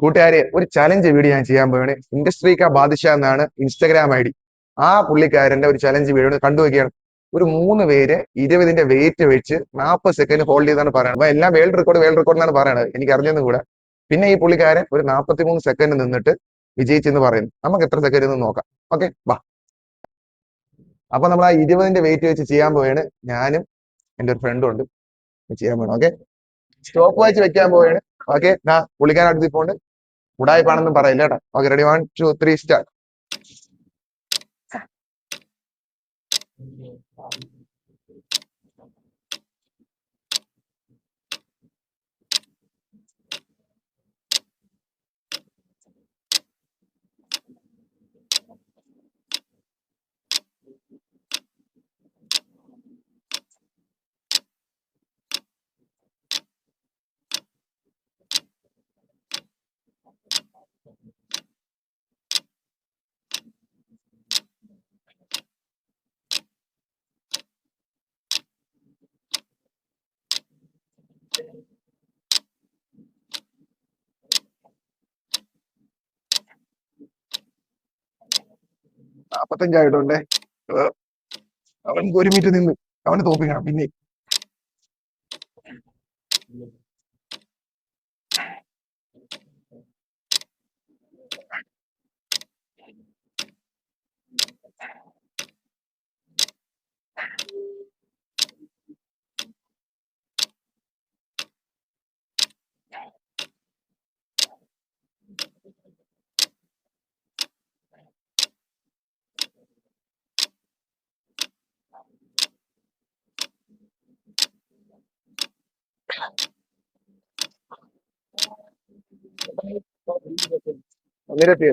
കൂട്ടുകാരെ ഒരു challenge video ഞാൻ ചെയ്യാൻ പോവാണ്. ഇൻഡസ്ട്രി കാ ബാദിഷ എന്നാണ് ഇൻസ്റ്റാഗ്രാം ഐ ഡി. ആ പുള്ളിക്കാരന്റെ ഒരു ചലഞ്ച് വീഡിയോ കണ്ടുവയ്ക്കുകയാണ്. ഒരു 3 പേര് 20ന്റെ വെയിറ്റ് വെച്ച് 40 സെക്കൻഡ് ഹോൾഡ് ചെയ്താണ് പറയുന്നത്. അപ്പൊ എല്ലാം വേൾഡ് റെക്കോർഡ് എന്നാണ് പറയണത്. എനിക്ക് അറിഞ്ഞതും കൂടെ. പിന്നെ ഈ പുള്ളിക്കാരൻ ഒരു 43 സെക്കൻഡ് നിന്നിട്ട് വിജയിച്ചെന്ന് പറയുന്നു. നമുക്ക് എത്ര സെക്കൻഡ് എന്ന് നോക്കാം. ഓക്കെ, വാ. അപ്പൊ നമ്മൾ ആ 20ന്റെ വെയിറ്റ് വെച്ച് ചെയ്യാൻ പോവാണ്. ഞാനും എന്റെ ഒരു ഫ്രണ്ടും ഉണ്ട് ചെയ്യാൻ പോകണം. ഓക്കെ, സ്റ്റോപ്പ് വാച്ച് വെക്കാൻ പോവാണ്. ഓക്കെ, പുള്ളിക്കാരൻ അടുത്ത് പോണ്ട് ഉടായ്പാണെന്നും പറയില്ല കേട്ടോ. Okay, ready, 1 2 3 start. നാപ്പത്തഞ്ചായിട്ടുണ്ടേ. അവൻ 1 മിനിറ്റ് നിന്ന് അവനെ തോപ്പിക്കണം. പിന്നെ ഒന്നിരത്തി